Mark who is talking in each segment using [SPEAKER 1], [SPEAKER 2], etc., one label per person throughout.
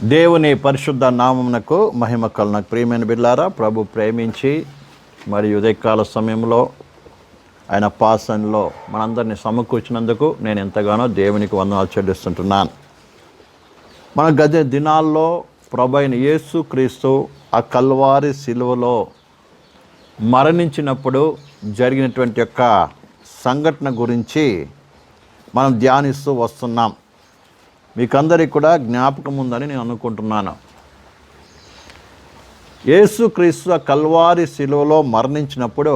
[SPEAKER 1] దేవుని పరిశుద్ధ నామమునకు మహిమ కలుగును. ప్రియమైన బిడ్డలారా, ప్రభు ప్రేమించి మరి ఉదయకాల సమయంలో ఆయన పాసనలో మనందరినీ సమకూర్చినందుకు నేను ఎంతగానో దేవునికి వందనాలు చెల్లిస్తుంటున్నాను. మన గత దినాల్లో ప్రభు అయిన యేసు క్రీస్తు ఆ కల్వారి శిలువలో మరణించినప్పుడు జరిగినటువంటి యొక్క సంఘటన గురించి మనం ధ్యానిస్తూ వస్తున్నాం. మీకందరికీ కూడా జ్ఞాపకం ఉందని నేను అనుకుంటున్నాను. యేసుక్రీస్తు ఆ కల్వారి శిలువలో మరణించినప్పుడు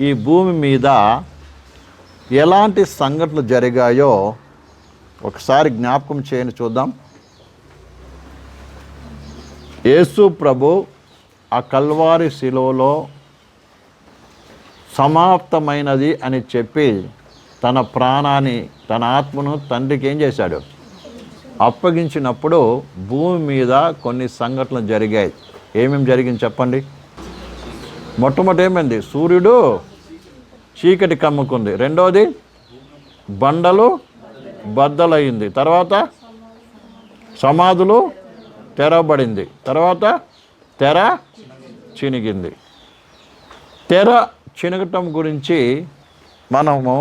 [SPEAKER 1] ఈ భూమి మీద ఎలాంటి సంఘటనలు జరిగాయో ఒకసారి జ్ఞాపకం చేయని చూద్దాం. యేసు ప్రభు ఆ కల్వారి శిలువలో సమాప్తమైనది అని చెప్పి తన ప్రాణాన్ని, తన ఆత్మను తండ్రికి ఏం చేశాడు? అప్పగించినప్పుడు భూమి మీద కొన్ని సంఘటనలు జరిగాయి. ఏమేమి జరిగింది చెప్పండి. మొట్టమొదటి ఏమైంది? సూర్యుడు చీకటి కమ్ముకుంది. రెండోది బండలు బద్దలయ్యింది. తర్వాత సమాధులు తెరవబడింది. తర్వాత తెర చినిగింది. తెర చినగటం గురించి మనము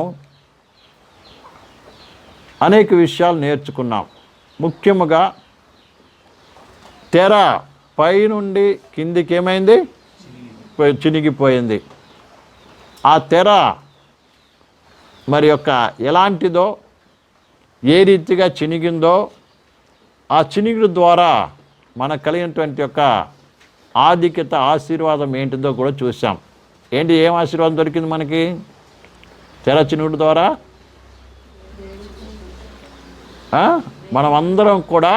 [SPEAKER 1] అనేక విషయాలు నేర్చుకున్నాం. ముఖ్యముగా తెర పైనుండి కిందికి ఏమైంది? చినిగిపోయింది. ఆ తెర మరి యొక్క ఎలాంటిదో, ఏ రీతిగా చినిగిందో, ఆ చినిగుడు ద్వారా మనకు కలిగినటువంటి యొక్క ఆధిక్యత, ఆశీర్వాదం ఏంటిదో కూడా చూసాం. ఏం ఆశీర్వాదం దొరికింది మనకి తెర చినుగుడు ద్వారా? మనమందరం కూడా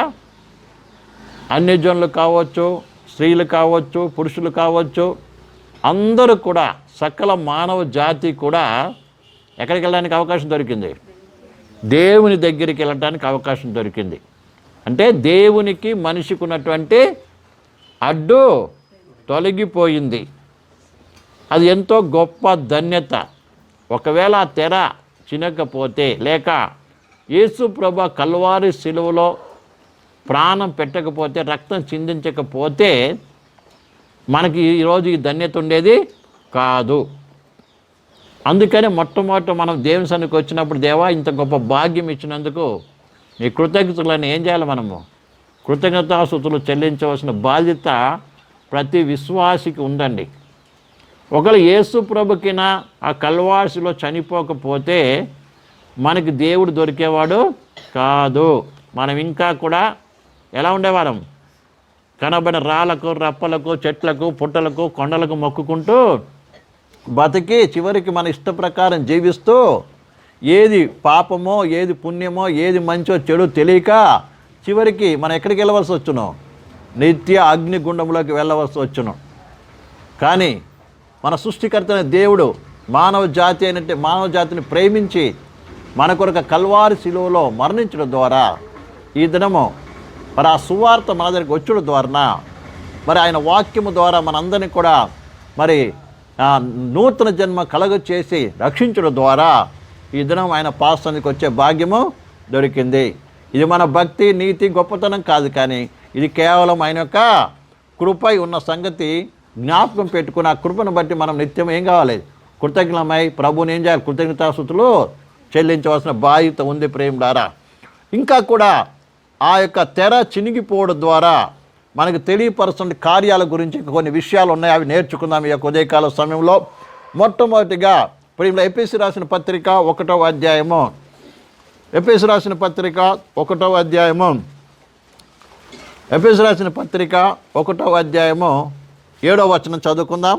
[SPEAKER 1] అన్యజనులు కావచ్చు, స్త్రీలు కావచ్చు, పురుషులు కావచ్చు, అందరూ కూడా సకల మానవ జాతి కూడా ఎక్కడికి వెళ్ళడానికి అవకాశం దొరికింది? దేవుని దగ్గరికి వెళ్ళడానికి అవకాశం దొరికింది. అంటే దేవునికి మనిషికి ఉన్నటువంటి అడ్డు తొలగిపోయింది. అది ఎంతో గొప్ప ధన్యత. ఒకవేళ ఆ తెర చినకపోతే, లేక యేసు ప్రభు కల్వారి శిలువలో ప్రాణం పెట్టకపోతే, రక్తం చిందించకపోతే మనకి ఈరోజు ఈ ధన్యత ఉండేది కాదు. అందుకని మొట్టమొదట మనం దేవుని సన్నిధికి వచ్చినప్పుడు, దేవా ఇంత గొప్ప భాగ్యం ఇచ్చినందుకు నీ కృతజ్ఞతలను ఏం చేయాలి? మనము కృతజ్ఞతాస్తుతులు చెల్లించవలసిన బాధ్యత ప్రతి విశ్వాసికి ఉందండి. ఒకవేళ యేసు ప్రభుకినా ఆ కల్వారిలో చనిపోకపోతే మనకి దేవుడు దొరికేవాడు కాదు. మనం ఇంకా కూడా ఎలా ఉండేవారం? కనబడిన రాళ్ళకు, రప్పలకు, చెట్లకు, పుట్టలకు, కొండలకు మొక్కుకుంటూ బతికి చివరికి మన ఇష్ట ప్రకారం జీవిస్తూ ఏది పాపమో, ఏది పుణ్యమో, ఏది మంచో చెడు తెలియక చివరికి మనం ఎక్కడికి వెళ్ళవలసి వచ్చును? నిత్య అగ్నిగుండంలోకి వెళ్ళవలసి వచ్చును. కానీ మన సృష్టికర్త దేవుడు మానవ జాతిని ప్రేమించి మన కొరకు కల్వారి శిలువలో మరణించడం ద్వారా ఈ దినము మరి ఆ సువార్త మన దగ్గరికి వచ్చడం ద్వారా, మరి ఆయన వాక్యము ద్వారా మనందరినీ కూడా మరి నూతన జన్మ కలగ చేసి రక్షించడం ద్వారా ఈ దినం ఆయన పాస్తానికి వచ్చే భాగ్యము దొరికింది. ఇది మన భక్తి, నీతి, గొప్పతనం కాదు, కానీ ఇది కేవలం ఆయన యొక్క కృపై ఉన్న సంగతి జ్ఞాపకం పెట్టుకుని ఆ కృపను బట్టి మనం నిత్యం ఏం కావాలి? కృతజ్ఞమై ప్రభుని ఏం చేయాలి? కృతజ్ఞతాస్తుతులు చెల్లించవలసిన బాధ్యత ఉంది ప్రేమలారా. ఇంకా కూడా ఆ యొక్క తెర చినిగిపోవడం ద్వారా మనకు తెలియపరుస్తున్న కార్యాల గురించి కొన్ని విషయాలు ఉన్నాయి. అవి నేర్చుకుందాం ఈ యొక్క ఉదయకాల సమయంలో. మొట్టమొదటిగా ప్రేమలో ఎఫెసీ రాసిన పత్రిక 1వ అధ్యాయము, ఎఫెసీ రాసిన పత్రిక 1వ అధ్యాయము, ఎఫెసీ రాసిన పత్రిక 1వ అధ్యాయము 7వ వచనం చదువుకుందాం.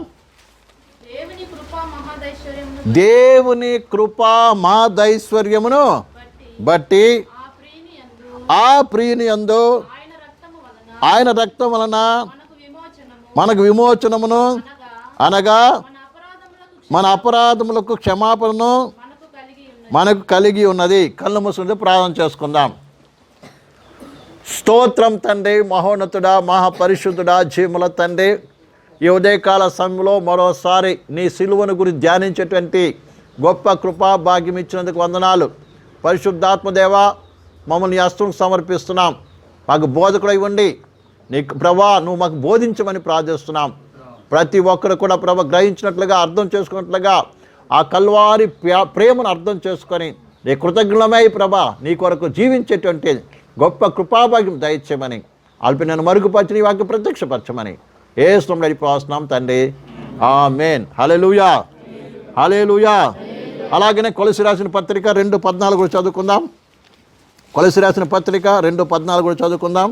[SPEAKER 1] దేవుని కృపా మహదైశ్వర్యమును బట్టి ఆ ప్రియుని యందు ఆయన రక్తం వలన మనకు విమోచనమును, అనగా మన అపరాధములకు క్షమాపణను మనకు కలిగి ఉన్నది. కళ్ళు మూసుకుంటే ప్రార్థన చేసుకుందాం. స్తోత్రం తండ్రి, మహోన్నతుడా, మహాపరిశుద్ధుడా, జీముల తండ్రి, ఈ ఉదయకాల సమయంలో మరోసారి నీ సిలువను గురించి ధ్యానించేటువంటి గొప్ప కృపా భాగ్యం ఇచ్చినందుకు వందనాలు. పరిశుద్ధాత్మదేవ, మమ్మల్ని హస్తం సమర్పిస్తున్నాం. మాకు బోధకుడు ఇవ్వండి. నీకు ప్రభా నువ్వు మాకు బోధించమని ప్రార్థిస్తున్నాం. ప్రతి ఒక్కరు కూడా ప్రభా గ్రహించినట్లుగా, అర్థం చేసుకున్నట్లుగా ఆ కల్వారి ప్రేమను అర్థం చేసుకొని నీ కృతజ్ఞమై ప్రభా నీ కొరకు జీవించేటువంటి గొప్ప కృపాభాగ్యం దయచేయమని, అల్పినను మరుగుపరిచి నీ వాక్యం ప్రత్యక్షపరచమని యేసునామములో ప్రార్థిస్తున్నాం తండ్రి. ఆమేన్. హల్లెలూయా, హల్లెలూయా. అలాగనే కొలస్సీ రాసిన పత్రిక 2:14 చదువుకుందాం. కొలస్సీ రాసిన పత్రిక 2:14 చదువుకుందాం.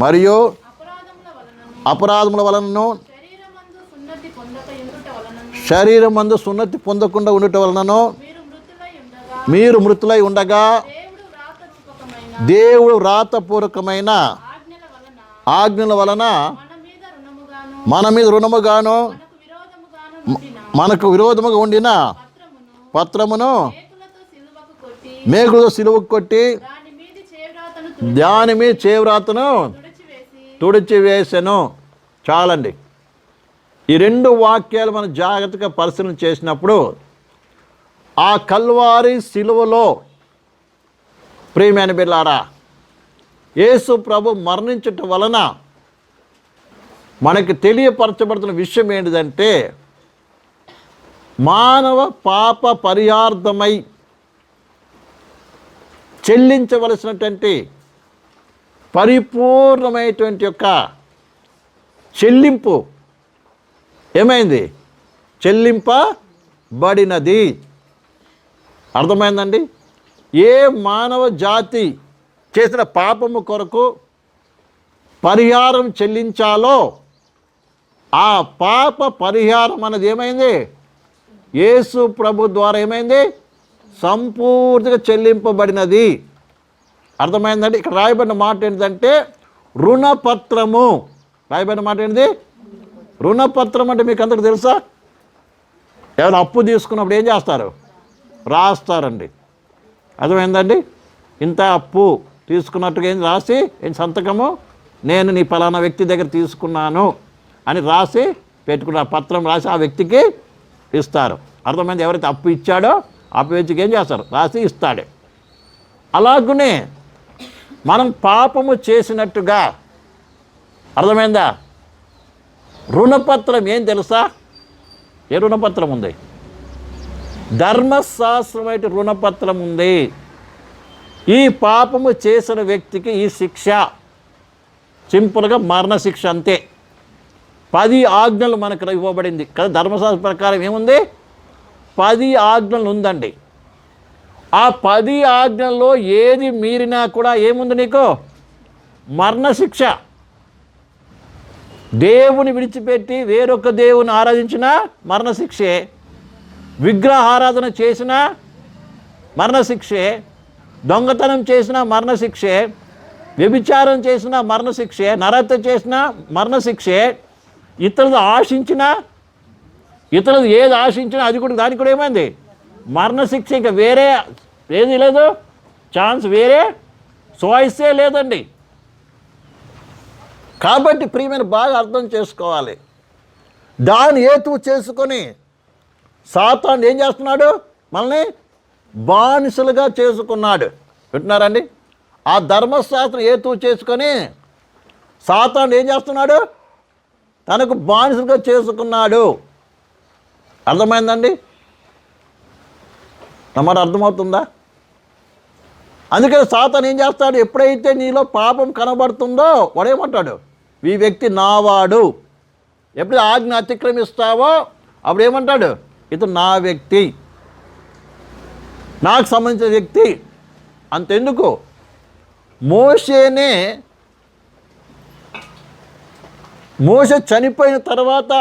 [SPEAKER 1] మరియు అపరాధముల వలనను శరీరమందు సున్నతి పొందకుండా ఉండుట వలనను మీరు మృతులై ఉండగా దేవుడు వ్రాతపూర్వకమైన ఆజ్ఞల వలన మన మీద రుణముగాను మనకు విరోధముగా ఉండిన పత్రమును మేకులతో సిలువకు కొట్టి దాని మీద చేవ్రాతను తుడిచివేసెను. చాలండి. ఈ 2 వాక్యాలు మనం జాగ్రత్తగా పరిశీలన చేసినప్పుడు ఆ కల్వారి సిలువలో ప్రియమైన బిడ్డలారా యేసు ప్రభు మరణించటం వలన మనకి తెలియపరచబడుతున్న విషయం ఏంటిదంటే, మానవ పాప పరిహార్థమై చెల్లించవలసినటువంటి పరిపూర్ణమైనటువంటి యొక్క చెల్లింపు ఏమైంది? చెల్లింపబడినది. అర్థమైందండి? ఏ మానవ జాతి చేసిన పాపము కొరకు పరిహారం చెల్లించాలో ఆ పాప పరిహారం అన్నది ఏమైంది? యేసు ప్రభు ద్వారా ఏమైంది? సంపూర్తిగా చెల్లింపబడినది. అర్థమైందండి? ఇక్కడ రాయబడిన మాట ఏంటంటే రుణపత్రము. రాయబడిన మాట ఏంటిది? రుణపత్రం అంటే మీకు అందరికి తెలుసా? ఏమైనా అప్పు తీసుకున్నప్పుడు ఏం చేస్తారు? రాస్తారండి. అర్థమైందండి? ఇంత అప్పు తీసుకున్నట్టుగా ఏం రాసి ఏం సంతకము, నేను నీ పలానా వ్యక్తి దగ్గర తీసుకున్నాను అని రాసి పెట్టుకున్న పత్రం రాసి ఆ వ్యక్తికి ఇస్తారు. అర్థమైంది? ఎవరైతే అప్పు ఇచ్చాడో ఆ వ్యక్తికి ఏం చేస్తారు? రాసి ఇస్తాడు. అలాగనే మనం పాపము చేసినట్టుగా, అర్థమైందా? రుణపత్రం ఏం తెలుసా? ఏ రుణపత్రం ఉంది? ధర్మశాస్త్రమైన రుణపత్రం ఉంది. ఈ పాపము చేసిన వ్యక్తికి ఈ శిక్ష సింపుల్గా మరణశిక్ష అంతే. 10 ఆజ్ఞలు మనకు ఇవ్వబడింది కదా. ధర్మశాస్త్ర ప్రకారం ఏముంది? 10 ఆజ్ఞలు ఉందండి. ఆ 10 ఆజ్ఞల్లో ఏది మీరినా కూడా ఏముంది నీకు? మరణశిక్ష. దేవుని విడిచిపెట్టి వేరొక దేవుని ఆరాధించిన మరణశిక్షే, విగ్రహారాధన చేసిన మరణశిక్షే, దొంగతనం చేసిన మరణశిక్షే, వ్యభిచారం చేసిన మరణశిక్షే, నరహత్య చేసిన మరణశిక్షే, ఇతరులు ఆశించిన, ఇతరులు ఏది ఆశించినా అది కూడా దానికి కూడా ఏమైంది? మరణశిక్ష. ఇక వేరే ఏది లేదు, ఛాన్స్, వేరే చాయిసే లేదండి. కాబట్టి ప్రియమైన బాగా అర్థం చేసుకోవాలి. దాన్ని హేతువు చేసుకొని సాతాను ఏం చేస్తున్నాడు? మనల్ని బానిసలుగా చేసుకున్నాడు. వింటున్నారండి? ఆ ధర్మశాస్త్రం హేతువు చేసుకొని సాతాను ఏం చేస్తున్నాడు? తనకు బానిసలుగా చేసుకున్నాడు. అర్థమైందండి? మరి అర్థమవుతుందా? అందుకని సాతాను ఏం చేస్తాడు? ఎప్పుడైతే నీలో పాపం కనబడుతుందో వాడేమంటాడు? ఈ వ్యక్తి నావాడు. ఎప్పుడు ఆజ్ఞ అతిక్రమిస్తావో అప్పుడు ఏమంటాడు? ఇతను నా వ్యక్తి, నాకు సంబంధించిన వ్యక్తి. అంతెందుకు, మోషే చనిపోయిన తర్వాత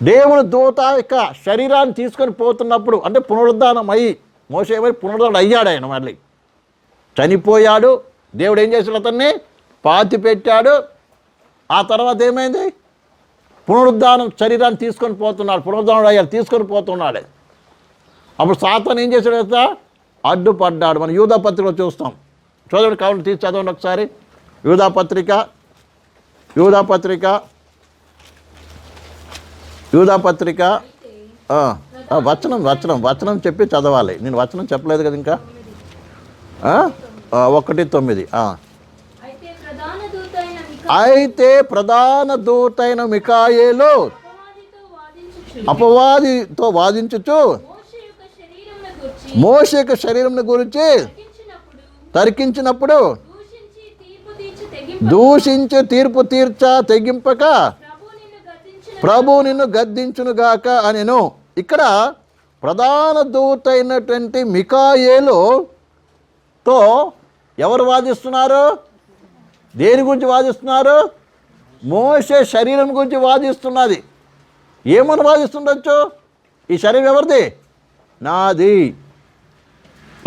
[SPEAKER 1] దేవుని దూత యొక్క శరీరాన్ని తీసుకొని పోతున్నప్పుడు, అంటే పునరుద్ధానం అయ్యి మోషే ఏమై పునరుద్ధానం అయ్యాడు. ఆయన మళ్ళీ చనిపోయాడు. దేవుడు ఏం చేశాడు? అతన్ని పాతి పెట్టాడు. ఆ తర్వాత ఏమైంది? పునరుద్ధానం శరీరాన్ని తీసుకొని పోతున్నాడు. పునరుద్ధానం అయ్యాడు, తీసుకొని పోతున్నాడు. అప్పుడు సాతాను ఏం చేశాడు? అడ్డుపడ్డాడు. మనం యూదా పత్రికలో చూస్తాం. చూడండి, కావాలి తీసి చదవండి ఒకసారి. యూదా పత్రిక వచనం చెప్పి చదవాలి. నేను వచనం చెప్పలేదు కదా ఇంకా. 1:9. అయితే ప్రధాన దూతైన మికాయేలు అపవాదితో వాదించుచు మోషే యొక్క శరీరం గురించి తర్కించినప్పుడు దూషించి తీర్పు తెగింపక ప్రభు నిన్ను గద్దించునుగాక అనెను. ఇక్కడ ప్రధాన దూత అయినటువంటి మికాయేలుతో ఎవరు వాదిస్తున్నారు? దేని గురించి వాదిస్తున్నారు? మోషే శరీరం గురించి వాదిస్తున్నది. ఏమని వాదిస్తుండొచ్చు? ఈ శరీరం ఎవరిది? నాది.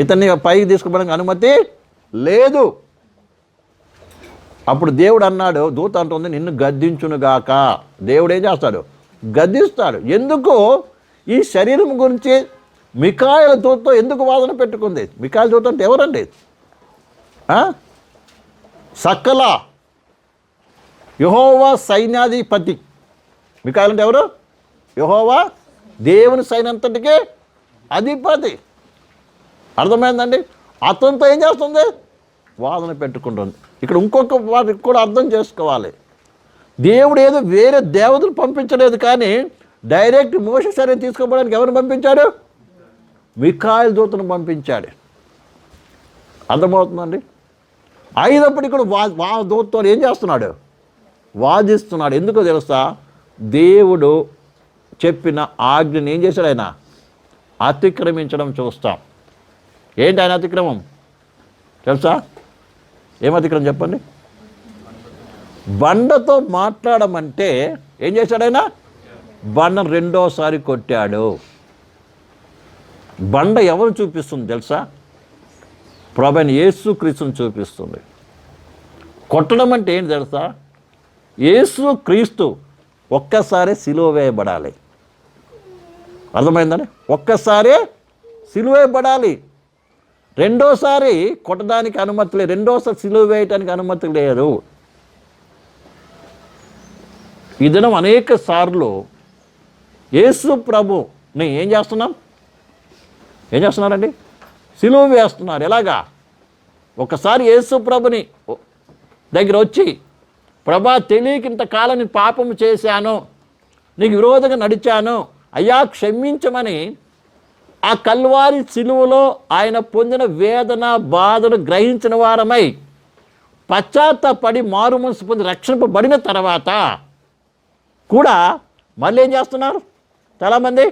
[SPEAKER 1] ఇతన్ని పైకి తీసుకుపోవడానికి అనుమతి లేదు. అప్పుడు దేవుడు అన్నాడు, దూత అంటుంది నిన్ను గద్దించునుగాక. దేవుడు ఏం చేస్తాడు? గద్దిస్తాడు. ఎందుకు? ఈ శరీరం గురించి మికాయేలు దూతతో ఎందుకు వాదన పెట్టుకుంది? మికాయేలు దూత అంటే ఎవరండి? సకల యెహోవా సైన్యాధిపతి. మికాయేలు అంటే ఎవరు? యెహోవా దేవుని సైన్యంతటికి అధిపతి. అర్థమైందండి? అతనితో ఏం చేస్తుంది? వాదన పెట్టుకుంటుంది. ఇక్కడ ఇంకొక వాటికి కూడా అర్థం చేసుకోవాలి. దేవుడు ఏదో వేరే దేవతలు పంపించలేదు, కానీ డైరెక్ట్ మోషే శరీరం తీసుకోవడానికి ఎవరిని పంపించాడు? మికాయేలు దూతను పంపించాడు. అర్థమవుతుందండి? అయినప్పుడు ఇక్కడ దూతతో ఏం చేస్తున్నాడు? వాదిస్తున్నాడు. ఎందుకో తెలుసా? దేవుడు చెప్పిన ఆజ్ఞని ఏం చేశాడు? ఆయన అతిక్రమించడం చూస్తాం. ఏంటి ఆయన అతిక్రమం తెలుసా? ఏం అతిక్రమం చెప్పండి? బండతో మాట్లాడమంటే ఏం చేశాడు ఆయన? బండను రెండోసారి కొట్టాడు. బండ ఎవరు చూపిస్తుంది తెలుసా? ప్రభువైన యేసుక్రీస్తుని చూపిస్తుంది. కొట్టడం అంటే ఏంటి తెలుసా? యేసుక్రీస్తు ఒక్కసారి సిలువ వేయబడాలి. అర్థమైందని? ఒక్కసారి సిలువ వేయబడాలి. రెండోసారి కొట్టడానికి అనుమతి లేదు. రెండోసారి సిలువ వేయటానికి అనుమతి లేదు. ఈ దినం అనేక సార్లు యేసు ప్రభుని ఏం చేస్తున్నారండి? సిలువ వేస్తున్నారు. ఎలాగా? ఒకసారి యేసు ప్రభుని దగ్గర వచ్చి, ప్రభా తెలియక ఇంతకాలం నేను పాపం చేశాను, నీకు విరోధంగా నడిచాను, అయ్యా క్షమించమని ఆ కల్వారి సిలువలో ఆయన పొందిన వేదన బాధను గ్రహించిన వారమై పశ్చాత్తాపడి మారు మనసు పొంది రక్షింపబడిన తర్వాత కూడా మళ్ళీ ఏం చేస్తున్నారు? చాలామంది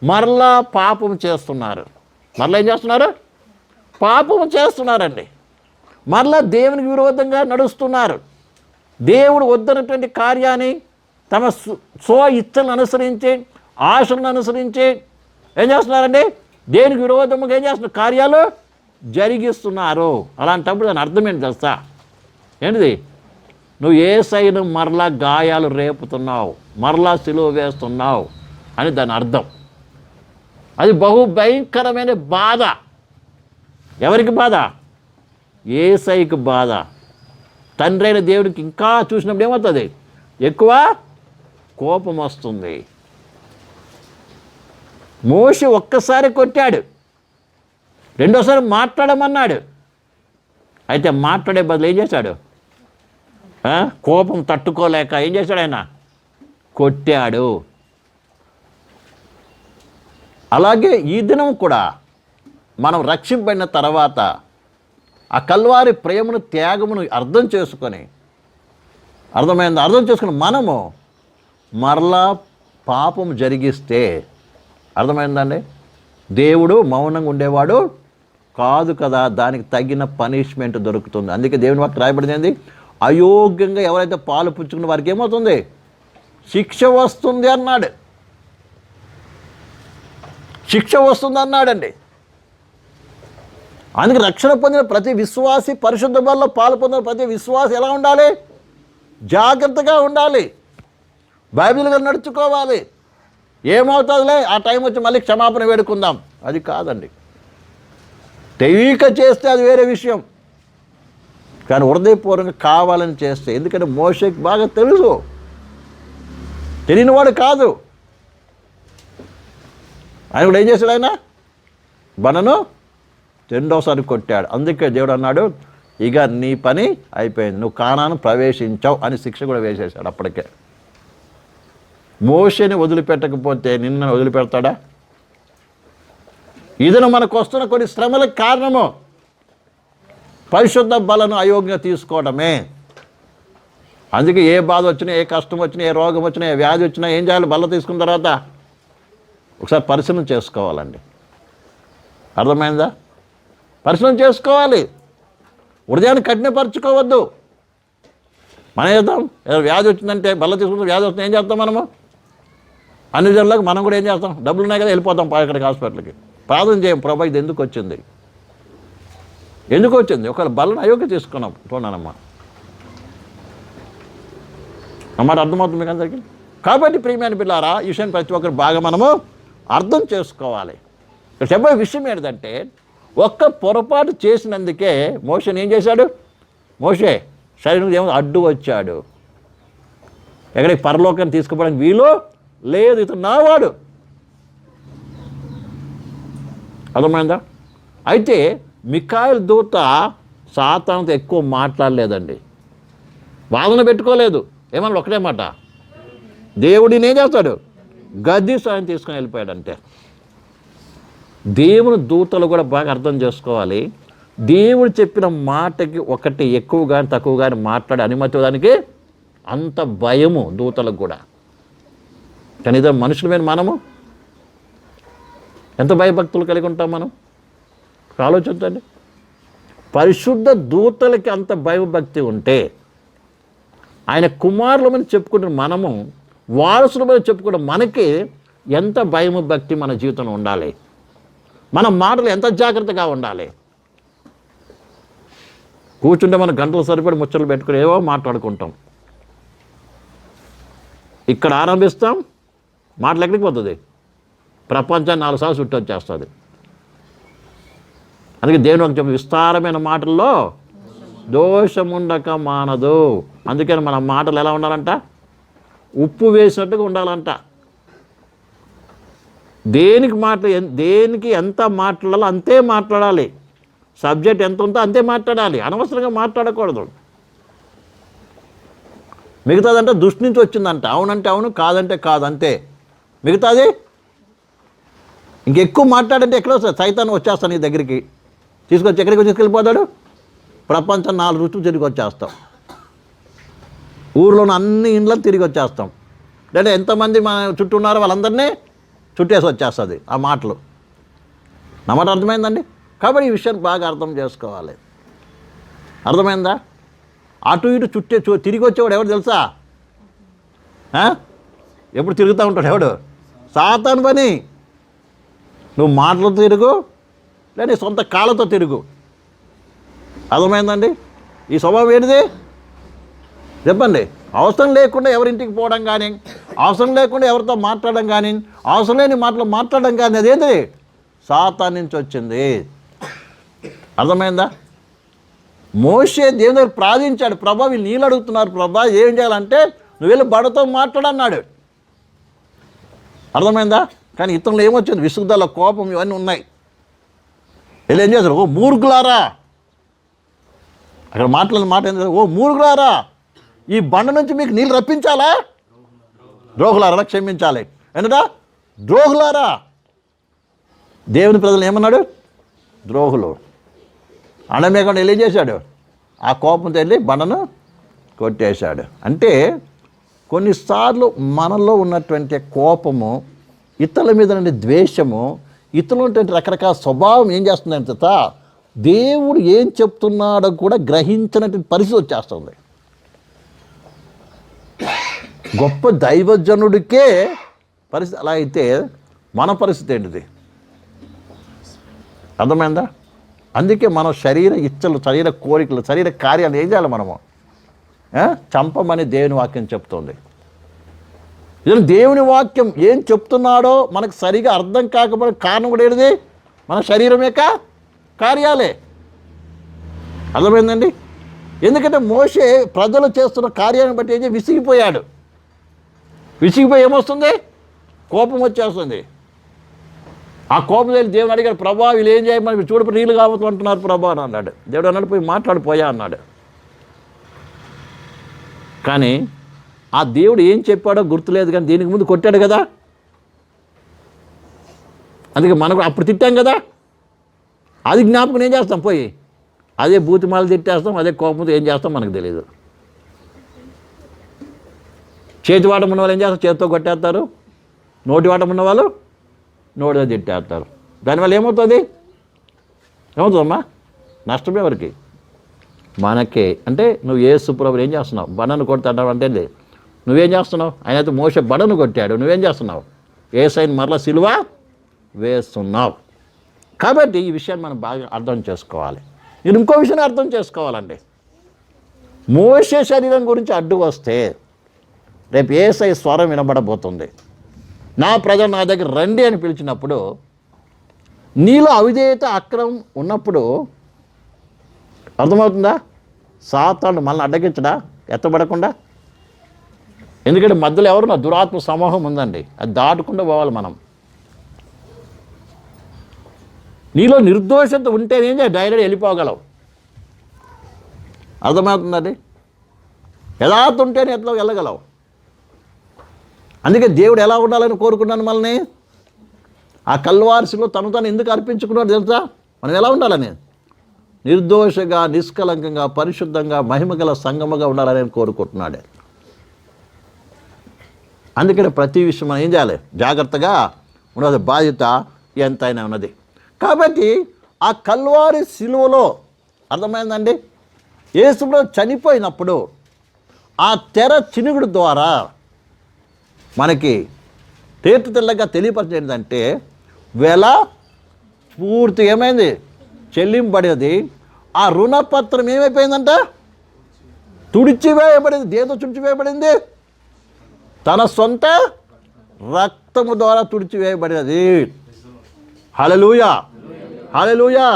[SPEAKER 1] మరలా పాపం చేస్తున్నారు. మరలా ఏం చేస్తున్నారు? పాపం చేస్తున్నారండి. మరలా దేవునికి విరోధంగా నడుస్తున్నారు. దేవుడు వద్దనటువంటి కార్యాన్ని తమ స్వ ఇచ్చలను అనుసరించి, ఆశలను అనుసరించి ఏం చేస్తున్నారండి? దేనికి విరోధంగా ఏం చేస్తున్నారు? కార్యాలు జరిగిస్తున్నారు. అలాంటప్పుడు దాని అర్థం ఏంటి తెలుసా? ఏంటిది? నువ్వు యేసయ్యను మరలా గాయాలు రేపుతున్నావు, మరలా సిలువ వేస్తున్నావు అని దాని అర్థం. అది బహు భయంకరమైన బాధ. ఎవరికి బాధ? యేసయ్యకి బాధ. తండ్రి అయిన దేవుడికి ఇంకా చూసినప్పుడు ఏమవుతుంది? ఎక్కువ కోపం వస్తుంది. మోషే ఒక్కసారి కొట్టాడు, రెండోసారి మాట్లాడమన్నాడు. అయితే మాట్లాడే బదులు ఏం చేశాడు? కోపం తట్టుకోలేక ఏం చేశాడు? ఆయన కొట్టాడు. అలాగే ఈ దినం కూడా మనం రక్షింపబడిన తర్వాత ఆ కల్వారి ప్రేమను, త్యాగమును అర్థం చేసుకొని మనము మరలా పాపం జరిగిస్తే, అర్థమైందండి, దేవుడు మౌనంగా ఉండేవాడు కాదు కదా, దానికి తగిన పనిష్మెంట్ దొరుకుతుంది. అందుకే దేవుని వాక్యం రాయబడింది ఏంది? అయోగ్యంగా ఎవరైతే పాలు పుచ్చుకున్న వారికి ఏమవుతుంది? శిక్ష వస్తుంది అన్నాడు. శిక్ష వస్తుంది అన్నాడండి. అందుకే రక్షణ పొందిన ప్రతి విశ్వాసి, పరిశుద్ధ బలిలో పాలు పొందిన ప్రతి విశ్వాసి ఎలా ఉండాలి? జాగ్రత్తగా ఉండాలి, బైబిల్గా నడుచుకోవాలి. ఏమవుతుందిలే ఆ టైం వచ్చి మళ్ళీ క్షమాపణ వేడుకుందాం, అది కాదండి. తెలియక చేస్తే అది వేరే విషయం, కానీ హృదయపూర్వకంగా కావాలని చేస్తే, ఎందుకంటే మోషేకి బాగా తెలుసు, తెలియనివాడు కాదు. ఆయన కూడా ఏం చేశాడు? ఆయన బండను రెండోసారి కొట్టాడు. అందుకే దేవుడు అన్నాడు, ఇక నీ పని అయిపోయింది, నువ్వు కానాను ప్రవేశించావు అని శిక్ష కూడా వేసేశాడు. అప్పటికే మోషేని వదిలిపెట్టకపోతే నిన్ను వదిలిపెడతాడా? ఇదను మనకు వస్తున్న కొన్ని శ్రమలకు కారణము పరిశుద్ధ బలను అయోగ్యంగా తీసుకోవడమే. అందుకే ఏ బాధ వచ్చినా, ఏ కష్టం వచ్చినా, ఏ రోగం వచ్చినా, ఏ వ్యాధి వచ్చినా ఏం చేయాలి? బల్ల తీసుకున్న తర్వాత ఒకసారి పరిశీలన చేసుకోవాలండి. అర్థమైందా? పరిశీలన చేసుకోవాలి. హృదయాన్ని కఠినపరచుకోవద్దు. మనం చేద్దాం, ఏదో వ్యాధి వచ్చిందంటే బల్ల తీసుకుంటే వ్యాధి వస్తుంది, ఏం చేస్తాం మనము? అన్ని జనులకు మనం కూడా ఏం చేస్తాం? డబ్బులు ఉన్నాయి కదా, వెళ్ళిపోతాం ఇక్కడికి హాస్పిటల్కి. ప్రార్థన చేయం, ప్రభా ఇది ఎందుకు వచ్చింది, ఎందుకు వచ్చింది? ఒకవేళ బలను అయోగ్య తీసుకున్నాం చూడనమ్మా. అన్నమాట అర్థమవుతుంది మీకు అందరికీ. కాబట్టి ప్రియమైన పిల్లారా, ఈ విషయాన్ని ప్రతి ఒక్కరు బాగా మనము అర్థం చేసుకోవాలి. ఇక్కడ చెప్పే విషయం ఏంటంటే, ఒక్క పొరపాటు చేసినందుకే మోషేని ఏం చేశాడు? మోషే శరీరం ఏమో అడ్డు వచ్చాడు. ఎక్కడికి పరలోకాన్ని తీసుకుపోవడానికి వీలు లేదు, ఇతను నావాడు. అర్థమైందా? అయితే మిఖాయిల్ దూత సాతానుతో ఎక్కువ మాట్లాడలేదండి, వాదన పెట్టుకోలేదు. ఏమన్నా ఒకటే మాట, దేవుడిని ఏం చేస్తాడు? గద్ది సాయం తీసుకొని వెళ్ళిపోయాడు. అంటే దేవుని దూతలు కూడా బాగా అర్థం చేసుకోవాలి. దేవుడు చెప్పిన మాటకి ఒకటి ఎక్కువ కానీ తక్కువ కానీ మాట్లాడే అనుమతి దానికి అంత భయము దూతలకు కూడా. కానీ ఇదే మనుషుల మీద మనము ఎంత భయభక్తులు కలిగి ఉంటాం మనం ఆలోచించండి. పరిశుద్ధ దూతలకి అంత భయభక్తి ఉంటే, ఆయన కుమారులమని చెప్పుకుంటున్న మనము, వారసులమని చెప్పుకుంటే మనకి ఎంత భయము భక్తి మన జీవితంలో ఉండాలి. మన మాటలు ఎంత జాగ్రత్తగా ఉండాలి. కూర్చుంటే మనం గంటలు సరిపడి ముచ్చట్లు పెట్టుకుని ఏవో మాట్లాడుకుంటాం. ఇక్కడ ఆరంభిస్తాం, మాటలు ఎక్కడికి పోతుంది? ప్రపంచాన్ని 4 సార్లు చుట్టూ వచ్చేస్తుంది. అందుకే దేవుని ఒక చెప్పి, విస్తారమైన మాటల్లో దోషముండక మానదు. అందుకని మన మాటలు ఎలా ఉండాలంట? ఉప్పు వేసినట్టుగా ఉండాలంట. దేనికి ఎంత మాట్లాడాలో అంతే మాట్లాడాలి. సబ్జెక్ట్ ఎంత ఉందో అంతే మాట్లాడాలి, అనవసరంగా మాట్లాడకూడదు. మిగతాదంటే దృష్టి నుంచి వచ్చిందంట, అవునంటే అవును, కాదంటే కాదు, అంతే. మిగతాది ఇంకెక్కువ మాట్లాడంటే ఎక్కడ వస్తుంది? సైతాన్ వచ్చేస్తాను నీ దగ్గరికి తీసుకొచ్చి ఎక్కడికి తీసుకెళ్ళిపోతాడు? ప్రపంచం 4 రుచులు తిరిగి వచ్చేస్తాం, ఊర్లోని అన్ని ఇండ్లను తిరిగి వచ్చేస్తాం. లేదా ఎంతమంది మన చుట్టూ ఉన్నారో వాళ్ళందరినీ చుట్టేసి వచ్చేస్తుంది ఆ మాటలు. నా మాట అర్థమైందండి? కాబట్టి ఈ విషయాన్ని బాగా అర్థం చేసుకోవాలి. అర్థమైందా? అటు ఇటు తిరిగి వచ్చేవాడు ఎవడు తెలుసా? ఎప్పుడు తిరుగుతూ ఉంటాడు ఎవడు? సాతాను పని. నువ్వు మాటలతో తిరుగు, లేదా నీ సొంత కాళ్ళతో తిరుగు. అర్థమైందండి? ఈ స్వభావం ఏంటిది చెప్పండి. అవసరం లేకుండా ఎవరింటికి పోవడం కానీ, అవసరం లేకుండా ఎవరితో మాట్లాడడం కానీ, అవసరం లేని మాటలు మాట్లాడడం కానీ, అదేంటి? సాతాను నుంచి వచ్చింది. అర్థమైందా? మోషే దేవుని దగ్గర ప్రార్థించాడు, ప్రభా వీళ్ళు నీళ్ళు అడుగుతున్నారు, ప్రభా ఏం చేయాలంటే నువ్వు వెళ్ళి బడతో మాట్లాడన్నాడు. అర్థమైందా? కానీ ఇతరులు ఏమొచ్చింది? విసుగుదల, కోపం, ఇవన్నీ ఉన్నాయి. వీళ్ళు ఏం చేస్తారు? ఓ మూర్ఖులారా, అక్కడ మాట్లాడిన మాట ఏం చేస్తారు? ఓ మూర్ఖులారా, ఈ బండ నుంచి మీకు నీళ్ళు రప్పించాలా? ద్రోహులారా క్షమించాలి. ఏంటా? ద్రోహులారా. దేవుని ప్రజలు ఏమన్నాడు? ద్రోహులు. అనమేకుండా వెళ్ళి చేశాడు, ఆ కోపంతో వెళ్ళి బండను కొట్టేశాడు. అంటే కొన్నిసార్లు మనలో ఉన్నటువంటి కోపము, ఇతరుల మీద నుండి ద్వేషము, ఇతరులు ఉన్నటువంటి రకరకాల స్వభావం ఏం చేస్తుందంటే దేవుడు ఏం చెప్తున్నాడో కూడా గ్రహించినటువంటి పరిస్థితి వచ్చేస్తుంది. గొప్ప దైవజనుడికే పరిస్థితి అలా అయితే మన పరిస్థితి ఏంటిది? అర్థమైందా? అందుకే మనం శరీర ఇచ్చలు, శరీర కోరికలు, శరీర కార్యాలు ఏం చేయాలి? మనము చంపమని దేవుని వాక్యం చెప్తోంది. ఇది దేవుని వాక్యం ఏం చెప్తున్నాడో మనకు సరిగా అర్థం కాకపోతే కారణం కూడా ఏంటిది? మన శరీరం యొక్క కార్యాలే. అర్థమైందండి? ఎందుకంటే మోషే ప్రజలు చేస్తున్న కార్యాన్ని బట్టి ఏం విసిగిపోయాడు. విసిగిపోయి ఏమొస్తుంది? కోపం వచ్చేస్తుంది. ఆ కోపం తెలిసి దేవుని అడిగాడు, ప్రభా వీళ్ళు ఏం చేయమని చూడు నీళ్ళు కావద్దు అంటున్నారు ప్రభా అని అన్నాడు. దేవుడు అన్నాడు, పోయి మాట్లాడిపోయా అన్నాడు. కానీ ఆ దేవుడు ఏం చెప్పాడో గుర్తులేదు, కానీ దీనికి ముందు కొట్టాడు కదా. అందుకే మనకు అప్పుడు తిట్టాం కదా, అది జ్ఞాపకం ఏం చేస్తాం, పోయి అదే బూతిమాలు తిట్టేస్తాం, అదే కోపంతో ఏం చేస్తాం మనకు తెలియదు. చేతి వాటం ఉన్న వాళ్ళు ఏం చేస్తారు, చేతితో కొట్టేస్తారు. నోటి వాటం ఉన్న వాళ్ళు నోటితో తిట్టేస్తారు. దానివల్ల ఏమవుతుంది, ఏమవుతుందమ్మా? నష్టమే ఎవరికి? మనకే. అంటే నువ్వు యేసు ప్రభువు ఏం చేస్తున్నావు, బండను కొడతాడు అంటే నువ్వేం చేస్తున్నావు? ఆయన అయితే మోషే బండను కొట్టాడు, నువ్వేం చేస్తున్నావు? యేసయ్యను మరలా సిలువ వేస్తున్నావు. కాబట్టి ఈ విషయాన్ని మనం బాగా అర్థం చేసుకోవాలి. నేను ఇంకో విషయాన్ని అర్థం చేసుకోవాలండి. మోషే శరీరం గురించి అడ్డు వస్తే రేపు యేసయ్య స్వరం వినబడబోతుంది. నా ప్రజలు నా దగ్గర రండి అని పిలిచినప్పుడు, నీలో అవిధేయత అక్రమం ఉన్నప్పుడు అర్థమవుతుందా? సాతాను మనల్ని అడ్డగించడా ఎత్తబడకుండా? ఎందుకంటే మధ్యలో ఎవరు నా దురాత్మ సమూహం ఉందండి, అది దాటుకుండా పోవాలి మనం. నీలో నిర్దోషత ఉంటేనేం డైరెక్ట్ వెళ్ళిపోగలవు. అర్థమవుతుందండి? యథార్థ ఉంటేనే ఎట్లా వెళ్ళగలవు. అందుకే దేవుడు ఎలా ఉండాలని కోరుకున్నాను మనల్ని. ఆ కల్వారిసిలో తను ఎందుకు అర్పించుకున్నాడు తెలుసా? మనం ఎలా ఉండాలని? నిర్దోషగా, నిష్కలంకంగా, పరిశుద్ధంగా, మహిమగల సంగముగా ఉండాలని కోరుకుంటున్నాడు. అందుకనే ప్రతి విషయం మనం ఏం చేయాలి, జాగ్రత్తగా ఉన్నది, బాధ్యత ఎంతైనా ఉన్నది. కాబట్టి ఆ కల్వారి శిలువలో అర్థమైందండి, యేసులో చనిపోయినప్పుడు ఆ తెర చినుగుడు ద్వారా మనకి తెల్లగా తెలియపరిచేందంటే వెల పూర్తి ఏమైంది, చెల్లింపబడేది. ఆ రుణపత్రం ఏమైపోయిందంట, తుడిచివేయబడింది. దేంతో తుడిచివేయబడింది? తన సొంత రక్తము ద్వారా తుడిచివేయబడినది. హల్లెలూయా, హల్లెలూయా.